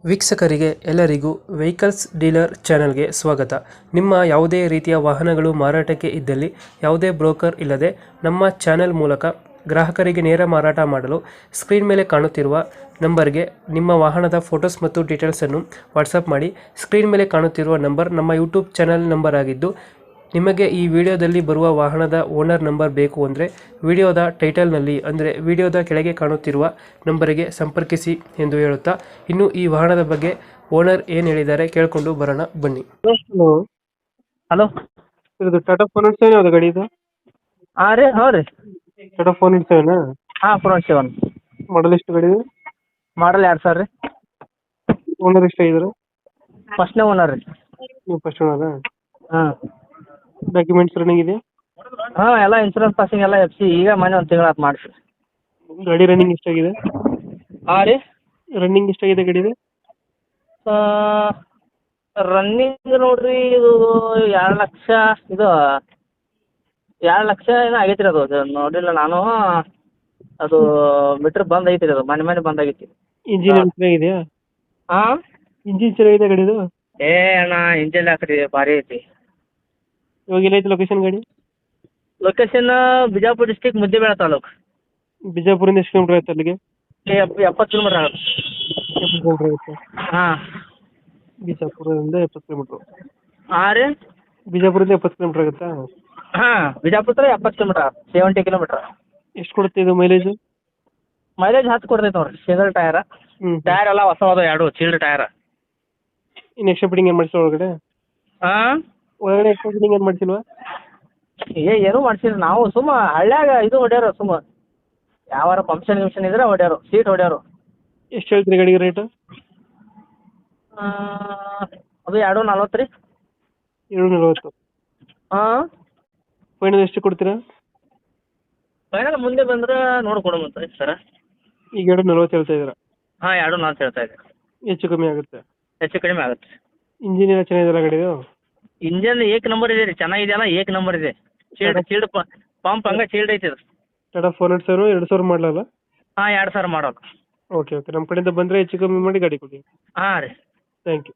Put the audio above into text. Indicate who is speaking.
Speaker 1: ವೀಕ್ಷಕರಿಗೆ ಎಲ್ಲರಿಗೂ vehicles dealer ಚಾನೆಲ್ಗೆ ಸ್ವಾಗತ. ನಿಮ್ಮ ಯಾವುದೇ ರೀತಿಯ ವಾಹನಗಳು ಮಾರಾಟಕ್ಕೆ ಇದ್ದಲ್ಲಿ ಯಾವುದೇ ಬ್ರೋಕರ್ ಇಲ್ಲದೆ ನಮ್ಮ ಚಾನೆಲ್ ಮೂಲಕ ಗ್ರಾಹಕರಿಗೆ ನೇರ ಮಾರಾಟ ಮಾಡಲು ಸ್ಕ್ರೀನ್ ಮೇಲೆ ಕಾಣುತ್ತಿರುವ ನಂಬರ್ಗೆ ನಿಮ್ಮ ವಾಹನದ ಫೋಟೋಸ್ ಮತ್ತು ಡೀಟೇಲ್ಸನ್ನು ವಾಟ್ಸಪ್ ಮಾಡಿ. ಸ್ಕ್ರೀನ್ ಮೇಲೆ ಕಾಣುತ್ತಿರುವ ನಂಬರ್ ನಮ್ಮ ಯೂಟ್ಯೂಬ್ ಚಾನೆಲ್ ನಂಬರ್ ಆಗಿದ್ದು, ನಿಮಗೆ ಈ ವಿಡಿಯೋದಲ್ಲಿ ಬರುವ ವಾಹನದ ಓನರ್ ನಂಬರ್ ಬೇಕು ಅಂದರೆ ವಿಡಿಯೋದ ಟೈಟಲ್ನಲ್ಲಿ ಅಂದರೆ ವಿಡಿಯೋದ ಕೆಳಗೆ ಕಾಣುತ್ತಿರುವ ನಂಬರಿಗೆ ಸಂಪರ್ಕಿಸಿ ಎಂದು ಹೇಳುತ್ತಾ, ಇನ್ನು ಈ ವಾಹನದ ಬಗ್ಗೆ ಓನರ್ ಏನು ಹೇಳಿದ್ದಾರೆ ಕೇಳಿಕೊಂಡು ಬರೋಣ ಬನ್ನಿ. Hello,
Speaker 2: hello.
Speaker 1: ಇದು ಟಾಟಾ ಫೋನ್ ಇಡ್ಸೇನೆ ಯಾವುದು ಗಾಡಿ ಇದು?
Speaker 2: ಹಾಂ ರೀ, ಹ್ಞೂ ರೀ.
Speaker 1: ಟಾಟಾ ಫೋನ್ ಇಡ್ಸೇನಾ?
Speaker 2: ಹಾಂ, ಫೋನ್ 7
Speaker 1: ಮಾಡಲ್ ಎಷ್ಟು ಗಾಡಿ ಇದು?
Speaker 2: ಮಾಡಲ್ 2000 ರೀ.
Speaker 1: ಓನರ್ ಎಷ್ಟಾಗಿದ್ದಾರೆ?
Speaker 2: ಫಸ್ಟ್ನೇ ಓನರ್ ರೀ.
Speaker 1: ನೀವು ಫಸ್ಟ್ ಓನರಾ?
Speaker 2: ಹಾಂ
Speaker 1: ಡಾಕ್ಯುಮೆಂಟ್ಸ್ ರನ್ನಿಂಗ್ ಇದೆ?
Speaker 2: ಹಾಂ, ಎಲ್ಲ ಇನ್ಸೂರೆನ್ಸ್ ಪಾಸಿಂಗ್ ಎಲ್ಲ FC ಈಗ ಮೊನ್ನೆ ಒಂದು ತಿಂಗಳು ಆತು ಮಾಡಿಸಿ.
Speaker 1: ಗಾಡಿ ರನ್ನಿಂಗ್ ಎಷ್ಟಾಗಿದೆ?
Speaker 2: ಹಾಂ ರೀ.
Speaker 1: ರನ್ನಿಂಗ್ ಎಷ್ಟಾಗಿದೆ ಗಾಡಿದು?
Speaker 2: ರನ್ನಿಂಗ್ ನೋಡ್ರಿ, ಇದು 2 ಲಕ್ಷ, ಇದು 2 ಲಕ್ಷ ಏನೋ ಆಗೈತೆ ರೀ. ಅದು ನೋಡಿಲ್ಲ ನಾನು. ಅದು ಮೀಟ್ರ್ ಬಂದ್ ಐತಿ ರೀ, ಅದು ಮನೆ ಬಂದಾಗೈತಿ.
Speaker 1: ಇಂಜಿನ್ ಚೆನ್ನಾಗಿದೆಯಾ?
Speaker 2: ಹಾಂ,
Speaker 1: ಇಂಜಿನ್ ಚೆನ್ನಾಗಿದೆ ಗಾಡಿದು?
Speaker 2: ಏ ಅಣ್ಣ, ಇಂಜಿನ್ ಹಾಕ್ರಿ ಭಾರಿ ಐತಿ.
Speaker 1: ಇವಾಗ ಎಲ್ಲೈತೆ ಲೊಕೇಶನ್ ಗಾಡಿ?
Speaker 2: Location Bijapur district, Muddebihal taluk.
Speaker 1: ಬಿಜಾಪುರಿಂದ ಎಷ್ಟು ಕಿಲೋಮೀಟರ್ ಆಯ್ತು ಅಲ್ಲಿಗೆ?
Speaker 2: 70 ಕಿಲೋಮೀಟರ್ ಆಗುತ್ತೆ.
Speaker 1: 70 ಕಿಲೋಮೀಟರ್ ಆಗುತ್ತೆ.
Speaker 2: ಹಾಂ.
Speaker 1: ಬಿಜಾಪುರದಿಂದ 70 ಕಿಲೋಮೀಟರ್.
Speaker 2: ಹಾಂ ರೀ.
Speaker 1: ಬಿಜಾಪುರದಿಂದ 70 ಕಿಲೋಮೀಟರ್ ಆಗುತ್ತಾ?
Speaker 2: ಹಾಂ, ಬಿಜಾಪುರ 70 ಕಿಲೋಮೀಟರ್, 70 ಕಿಲೋಮೀಟರ್.
Speaker 1: ಎಷ್ಟು ಕೊಡುತ್ತೆ ಇದು ಮೈಲೇಜ್?
Speaker 2: ಮೈಲೇಜ್ 10 ಕೊಡ್ತೈತೆ ನೋಡ್ರಿ. ಸಿಂಗಲ್ ಟೈರ್, ಟೈರ್ ಎಲ್ಲ ಹೊಸವಾದ 2 ಚೀಲ್ಡ್ ಟೈರ್.
Speaker 1: ಇನ್ನು ಎಕ್ಸ್ಟ್ರಾ ಫಿಟ್ಟಿಂಗ್ ಏನು ಮಾಡಿಸಿಲ್ಲ ಒಳಗಡೆ?
Speaker 2: ಹಾಂ,
Speaker 1: ಒಳಗಡೆ ಎಕ್ಸ್ಟ್ರಾ ಫಿಟ್ಟಿಂಗ್ ಏನು ಮಾಡಿಸಿಲ್ವಾ?
Speaker 2: ಏನೂ ಮಾಡ್ಸಿಲ್ಲ ನಾವು. ಸುಮ್ಮ ಹಳ್ಳ್ಯಾಗ ಇದು ಹೊಡ್ಯಾರ, ಸುಮ್ಮ ಯಾವಾರ ಫಂಕ್ಷನ್ ಗಿಂಕ್ಷನ್ ಇದ್ರೆ ಹೊಡ್ಯಾರು, ಸೀಟ್ ಹೊಡ್ಯಾರು.
Speaker 1: ಎಷ್ಟು ಹೇಳ್ತೀರಿ ಗಾಡಿಗೆ ರೇಟು?
Speaker 2: ಅದು 240 ರೀ.
Speaker 1: 240.
Speaker 2: ಹಾಂ,
Speaker 1: ಫೈನಲ್ ಎಷ್ಟು ಕೊಡ್ತೀರಾ?
Speaker 2: ಫೈನಲ್ ಮುಂದೆ ಬಂದ್ರೆ ನೋಡ್ಕೊಡೋಮಂತ ಸರ.
Speaker 1: ಈಗ 240 ಹೇಳ್ತಾ ಇದ್ದೀರಾ?
Speaker 2: ಹಾಂ, 240 ಹೇಳ್ತಾ ಇದ್ದೀವಿ.
Speaker 1: ಹೆಚ್ಚು ಕಮ್ಮಿ ಆಗುತ್ತೆ?
Speaker 2: ಹೆಚ್ಚು ಕಡಿಮೆ ಆಗುತ್ತೆ.
Speaker 1: ಇಂಜಿನ್ ಎಲ್ಲ ಚೆನ್ನಾಗಿದೆಯಲ್ಲ ಗಾಡಿದು?
Speaker 2: ಇಂಜನ್ ಏಕ್ ನಂಬರ್ ಇದೆ ರೀ, ಚೆನ್ನಾಗಿದೆಯಲ್ಲ, ಏಕ್ ನಂಬರ್ ಇದೆ. ಚೀಲ್ಡ್ ಪಂಪ್ ಹಂಗೆ ಚೀಲ್ಡ್ ಐತಿ ಅದು.
Speaker 1: ಟಾಟಾ 400 2000 ಮಾಡಲಲ್ಲ?
Speaker 2: ಹಾಂ, 2000 ಮಾಡೋದು.
Speaker 1: ಓಕೆ ನಮ್ಮ ಕಡೆಯಿಂದ ಬಂದರೆ ಹೆಚ್ಚು ಕಮ್ಮಿ ಮಾಡಿ ಗಾಡಿ ಕೊಡಿ.
Speaker 2: ಹಾಂ ರೀ.
Speaker 1: Thank you.